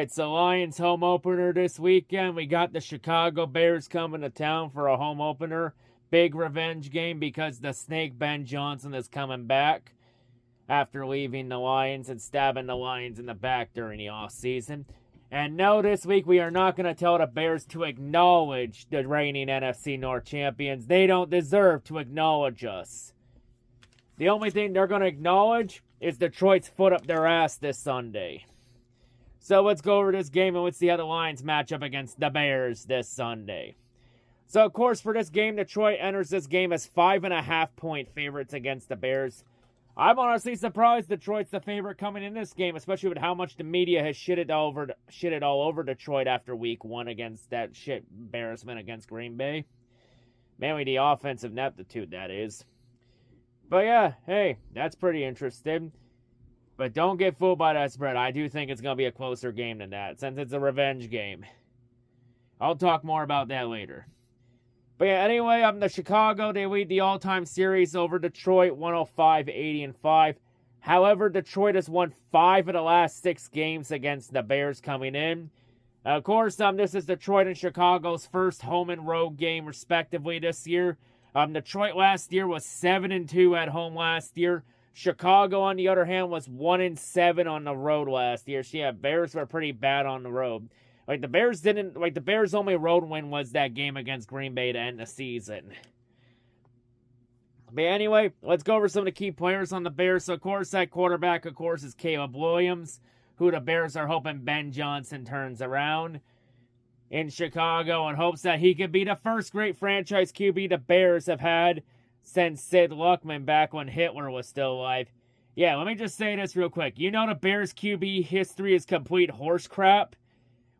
It's the Lions home opener this weekend. We got the Chicago Bears coming to town for a home opener. Big revenge game because the Snake Ben Johnson is coming back after leaving the Lions and stabbing the Lions in the back during the offseason. And no, this week we are not going to tell the Bears to acknowledge the reigning NFC North champions. They don't deserve to acknowledge us. The only thing they're going to acknowledge is Detroit's foot up their ass this Sunday. So let's go over this game and let's see how the Lions match up against the Bears this Sunday. So, of course, for this game, Detroit enters this game as 5.5-point favorites against the Bears. I'm honestly surprised Detroit's the favorite coming in this game, especially with how much the media has shitted all over Detroit after week 1 against that shit embarrassment against Green Bay. Mainly the offensive ineptitude, that is. But yeah, hey, that's pretty interesting. But don't get fooled by that spread. I do think it's going to be a closer game than that, since it's a revenge game. I'll talk more about that later. But yeah, anyway, the Chicago, they lead the all-time series over Detroit, 105-80-5. However, Detroit has won 5 of the last 6 games against the Bears coming in. Of course, this is Detroit and Chicago's first home and road game, respectively, this year. Detroit last year was 7-2 at home last year. Chicago, on the other hand, was 1-7 on the road last year. So yeah, Bears were pretty bad on the road. The Bears' only road win was that game against Green Bay to end the season. But anyway, let's go over some of the key players on the Bears. So, of course, that quarterback, is Caleb Williams, who the Bears are hoping Ben Johnson turns around in Chicago in hopes that he could be the first great franchise QB the Bears have had since Sid Luckman back when Hitler was still alive. Yeah, let me just say this real quick. You know the Bears QB history is complete horse crap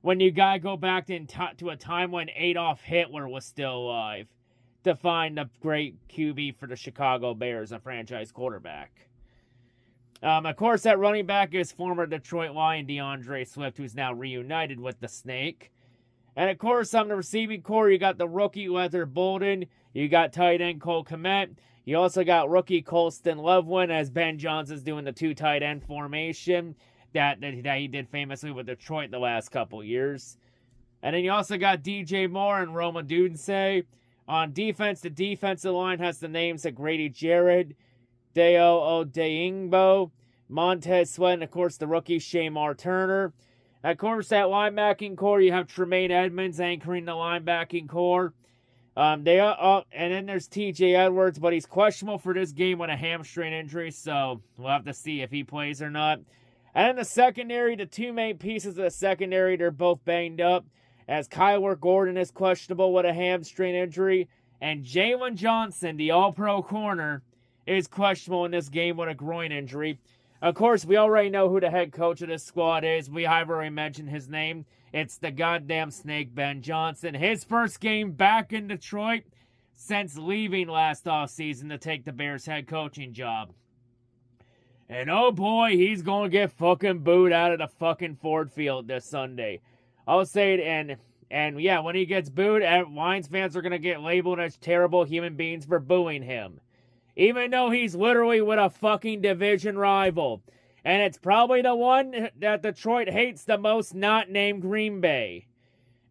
when you gotta go back to a time when Adolf Hitler was still alive to find a great QB for the Chicago Bears, a franchise quarterback. Of course, that running back is former Detroit Lion DeAndre Swift, who's now reunited with the Snake. And of course, on the receiving core, you got the rookie Leather Bolden. You got tight end Cole Kmet. You also got rookie Colston Loveland as Ben Johnson's doing the 2 tight end formation that he did famously with Detroit the last couple years. And then you also got DJ Moore and Roma Dunse. On defense, the defensive line has the names of Grady Jarrett, Deo Odeingbo, Montez Sweat, and of course the rookie Shamar Turner. Of course, that linebacking core, you have Tremaine Edmonds anchoring the linebacking core. And then there's TJ Edwards, but he's questionable for this game with a hamstring injury, so we'll have to see if he plays or not. And in the secondary, the 2 main pieces of the secondary, they're both banged up, as Kyler Gordon is questionable with a hamstring injury, and Jalen Johnson, the all-pro corner, is questionable in this game with a groin injury. Of course, we already know who the head coach of this squad is. I've already mentioned his name. It's the goddamn Snake Ben Johnson. His first game back in Detroit since leaving last offseason to take the Bears head coaching job. And oh boy, he's going to get fucking booed out of the fucking Ford Field this Sunday. I'll say it, and yeah, when he gets booed, Lions fans are going to get labeled as terrible human beings for booing him. Even though he's literally with a fucking division rival. And it's probably the one that Detroit hates the most, not named Green Bay.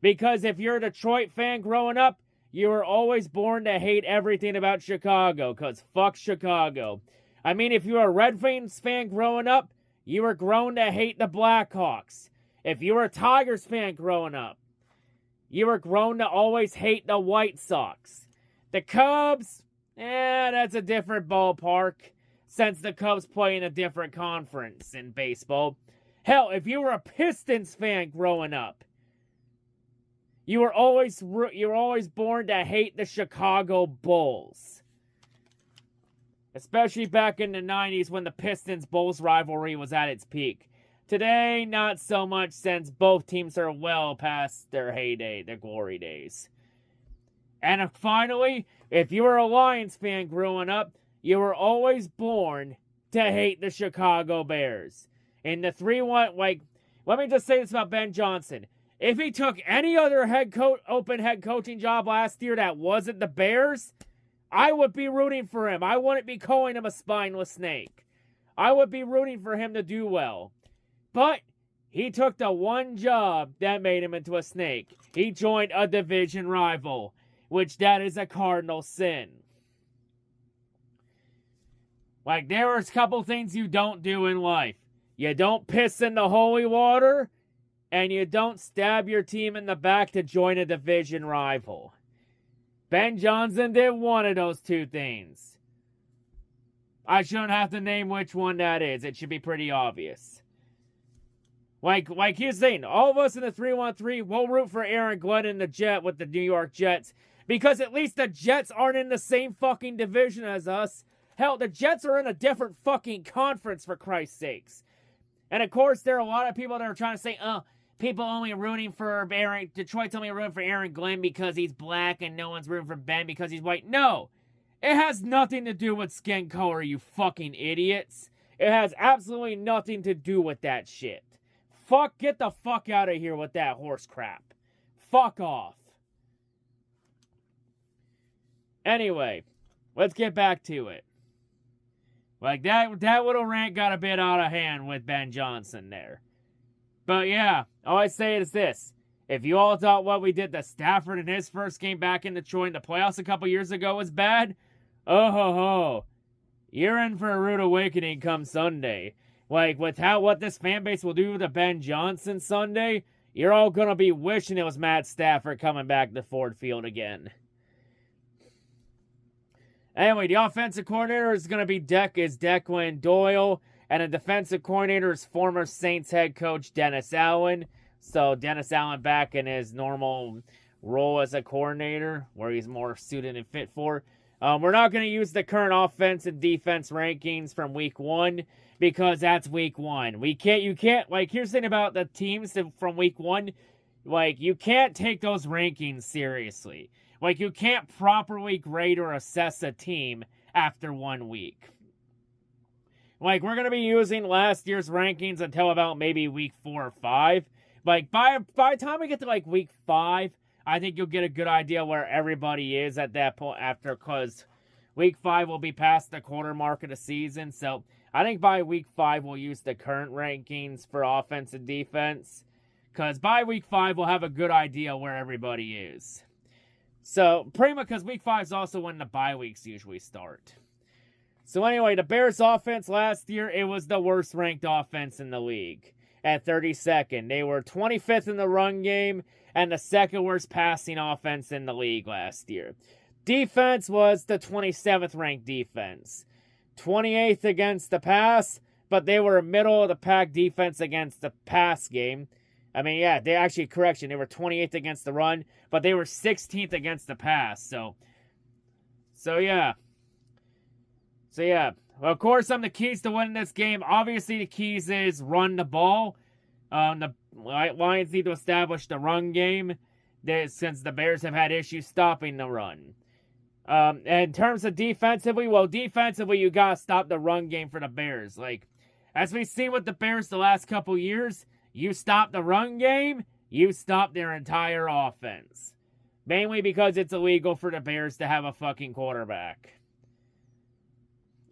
Because if you're a Detroit fan growing up, you were always born to hate everything about Chicago. Because fuck Chicago. I mean, if you were a Red Wings fan growing up, you were grown to hate the Blackhawks. If you were a Tigers fan growing up, you were grown to always hate the White Sox. The Cubs, that's a different ballpark, since the Cubs play in a different conference in baseball. Hell, if you were a Pistons fan growing up, you were always born to hate the Chicago Bulls. Especially back in the 90s when the Pistons-Bulls rivalry was at its peak. Today, not so much, since both teams are well past their heyday, their glory days. And finally, if you were a Lions fan growing up, you were always born to hate the Chicago Bears. In the 3-1, let me just say this about Ben Johnson. If he took any other open head coaching job last year that wasn't the Bears, I would be rooting for him. I wouldn't be calling him a spineless snake. I would be rooting for him to do well. But He took the one job that made him into a snake. He joined a division rival, which that is a cardinal sin. Like, there are a couple things you don't do in life. You don't piss in the holy water, and you don't stab your team in the back to join a division rival. Ben Johnson did one of those two things. I shouldn't have to name which one that is. It should be pretty obvious. Like here's the thing. All of us in the 313 will root for Aaron Glenn and the Jet with the New York Jets. Because at least the Jets aren't in the same fucking division as us. Hell, the Jets are in a different fucking conference, for Christ's sakes. And of course, there are a lot of people that are trying to say, people only rooting for Detroit's only rooting for Aaron Glenn because he's black and no one's rooting for Ben because he's white. No! It has nothing to do with skin color, you fucking idiots. It has absolutely nothing to do with that shit. Get the fuck out of here with that horse crap. Fuck off. Anyway, let's get back to it. Like, that little rant got a bit out of hand with Ben Johnson there. But yeah, all I say is this. If you all thought what we did to Stafford in his first game back in Detroit in the playoffs a couple years ago was bad, oh ho ho. You're in for a rude awakening come Sunday. Like, with what this fan base will do to Ben Johnson Sunday, you're all gonna be wishing it was Matt Stafford coming back to Ford Field again. Anyway, the offensive coordinator is going to be Declan Doyle, and the defensive coordinator is former Saints head coach Dennis Allen. So Dennis Allen back in his normal role as a coordinator, where he's more suited and fit for. We're not going to use the current offense and defense rankings from week 1, because that's week 1. You can't, like, here's the thing about the teams from week 1, like, you can't take those rankings seriously. Like, you can't properly grade or assess a team after 1 week. Like, we're going to be using last year's rankings until about maybe week 4 or 5. Like, by the time we get to, like, week 5, I think you'll get a good idea where everybody is at that point after, because week 5 will be past the quarter mark of the season. So, I think by week 5, we'll use the current rankings for offense and defense. Because by week 5, we'll have a good idea where everybody is. So, pretty much because week 5 is also when the bye weeks usually start. So anyway, the Bears offense last year, it was the worst ranked offense in the league at 32nd. They were 25th in the run game and the second worst passing offense in the league last year. Defense was the 27th ranked defense. 28th against the pass, but they were a middle of the pack defense against the pass game. I mean, yeah, they were 28th against the run, but they were 16th against the pass. So yeah. Well, of course, some of the keys to winning this game. Obviously, the keys is run the ball. The Lions need to establish the run game, since the Bears have had issues stopping the run. In terms of defensively, you gotta stop the run game for the Bears. Like, as we've seen with the Bears the last couple years, you stop the run game, you stop their entire offense. Mainly because it's illegal for the Bears to have a fucking quarterback.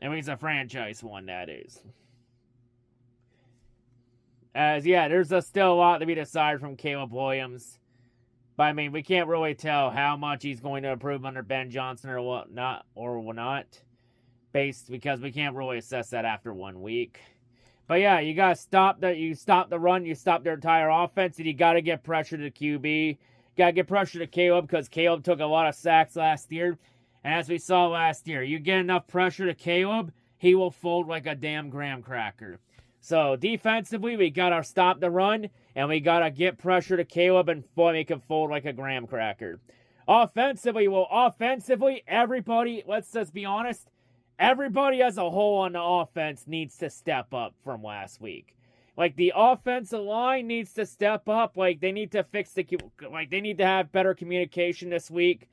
I mean, it's a franchise one, that is. There's still a lot to be decided from Caleb Williams. But, I mean, we can't really tell how much he's going to improve under Ben Johnson or whatnot, because we can't really assess that after 1 week. But yeah, you gotta stop the run, you stop their entire offense, and you gotta get pressure to QB. You gotta get pressure to Caleb, because Caleb took a lot of sacks last year. And as we saw last year, you get enough pressure to Caleb, he will fold like a damn graham cracker. So defensively, we gotta stop the run, and we gotta get pressure to Caleb and make him fold like a graham cracker. Offensively, everybody, let's just be honest, everybody as a whole on the offense needs to step up from last week. Like, the offensive line needs to step up. Like, they need to they need to have better communication this week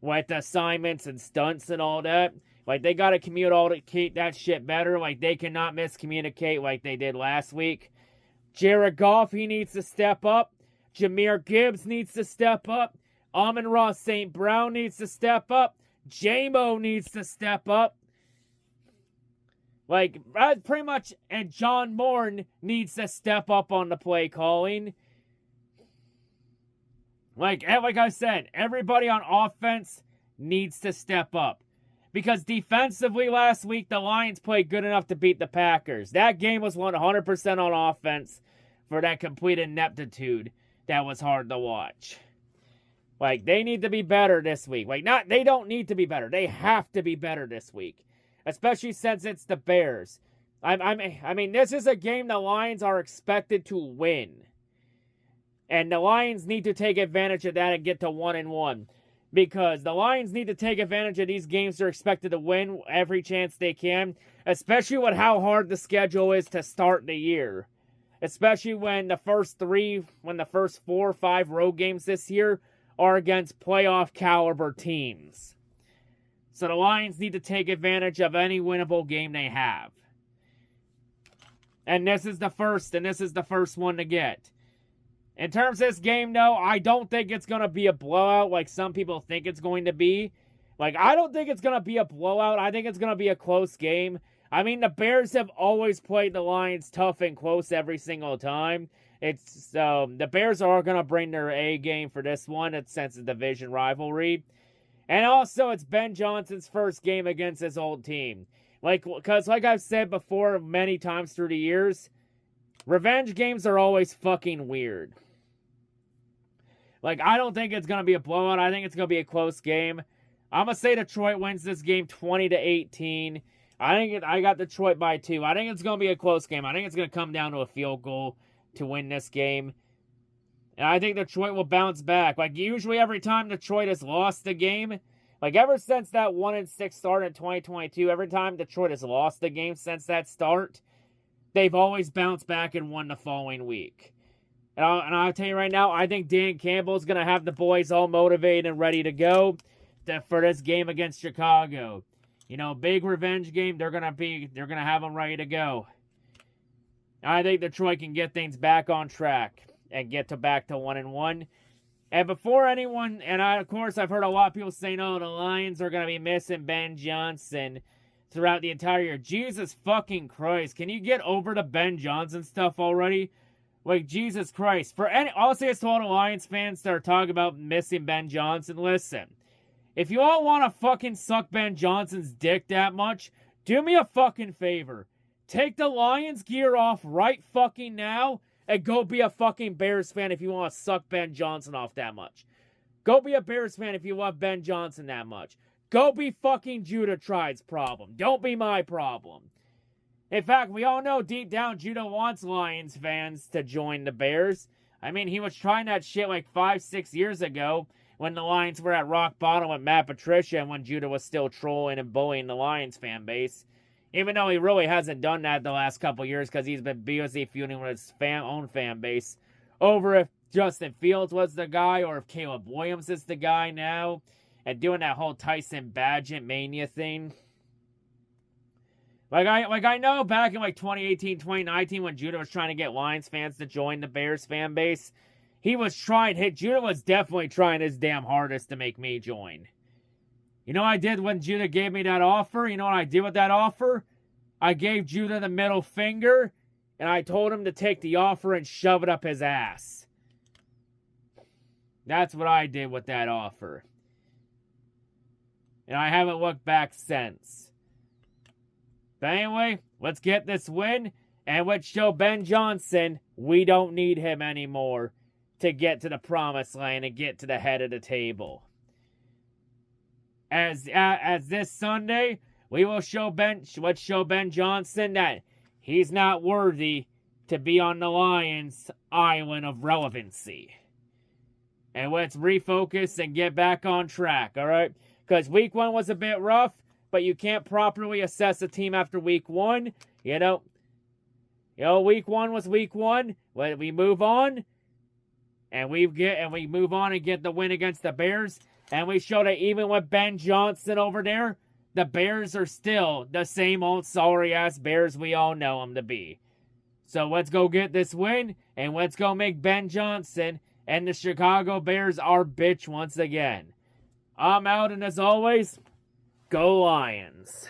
with assignments and stunts and all that. Like, they gotta communicate that shit better. Like, they cannot miscommunicate like they did last week. Jared Goff, he needs to step up. Jahmyr Gibbs needs to step up. Amon-Ra St. Brown needs to step up. J-Mo needs to step up. Like, pretty much, and John Morn needs to step up on the play calling. Like I said, everybody on offense needs to step up. Because defensively last week, the Lions played good enough to beat the Packers. That game was 100% on offense for that complete ineptitude that was hard to watch. Like, they need to be better this week. Like, they don't need to be better. They have to be better this week. Especially since it's the Bears. I mean, this is a game the Lions are expected to win. And the Lions need to take advantage of that and get to 1-1. Because the Lions need to take advantage of these games they're expected to win every chance they can. Especially with how hard the schedule is to start the year. Especially when the first 4 or 5 road games this year are against playoff caliber teams. So the Lions need to take advantage of any winnable game they have. And this is the first one to get. In terms of this game, though, I don't think it's going to be a blowout like some people think it's going to be. Like, I don't think it's going to be a blowout. I think it's going to be a close game. I mean, the Bears have always played the Lions tough and close every single time. The Bears are going to bring their A game for this one. Since it's a division rivalry. And also, it's Ben Johnson's first game against his old team. Because like I've said before many times through the years, revenge games are always fucking weird. Like, I don't think it's going to be a blowout. I think it's going to be a close game. I'm going to say Detroit wins this game 20-18. I got Detroit by 2. I think it's going to be a close game. I think it's going to come down to a field goal to win this game. And I think Detroit will bounce back. Like, usually every time Detroit has lost a game, like, ever since that 1-6 start in 2022, every time Detroit has lost a game since that start, they've always bounced back and won the following week. And I'll tell you right now, I think Dan Campbell's going to have the boys all motivated and ready to go for this game against Chicago. You know, big revenge game. They're going to have them ready to go. I think Detroit can get things back on track and get back to 1-1. And before anyone, of course, I've heard a lot of people saying, oh, the Lions are going to be missing Ben Johnson throughout the entire year. Jesus fucking Christ. Can you get over the Ben Johnson stuff already? Like, Jesus Christ. I'll say this to all the Lions fans that are talking about missing Ben Johnson. Listen, if you all want to fucking suck Ben Johnson's dick that much, do me a fucking favor. Take the Lions gear off right fucking now and go be a fucking Bears fan if you want to suck Ben Johnson off that much. Go be a Bears fan if you love Ben Johnson that much. Go be fucking Judah Tribe's problem. Don't be my problem. In fact, we all know deep down Judah wants Lions fans to join the Bears. I mean, he was trying that shit like 5-6 years ago when the Lions were at rock bottom with Matt Patricia and when Judah was still trolling and bullying the Lions fan base. Even though he really hasn't done that the last couple years because he's been busy feuding with his own fan base over if Justin Fields was the guy or if Caleb Williams is the guy now and doing that whole Tyson Badgett mania thing. Like I know back in like 2018, 2019 when Judah was trying to get Lions fans to join the Bears fan base, Judah was definitely trying his damn hardest to make me join. You know what I did when Judah gave me that offer? You know what I did with that offer? I gave Judah the middle finger, and I told him to take the offer and shove it up his ass. That's what I did with that offer. And I haven't looked back since. But anyway, let's get this win, and let's show Ben Johnson we don't need him anymore to get to the promised land and get to the head of the table. As this Sunday, let's show Ben Johnson that he's not worthy to be on the Lions' island of relevancy. And let's refocus and get back on track, all right? Because week 1 was a bit rough, but you can't properly assess a team after week 1. You know, week 1 was week 1. We move on, and we move on and get the win against the Bears. And we show that even with Ben Johnson over there, the Bears are still the same old sorry-ass Bears we all know them to be. So let's go get this win, and let's go make Ben Johnson and the Chicago Bears our bitch once again. I'm out, and as always, go Lions.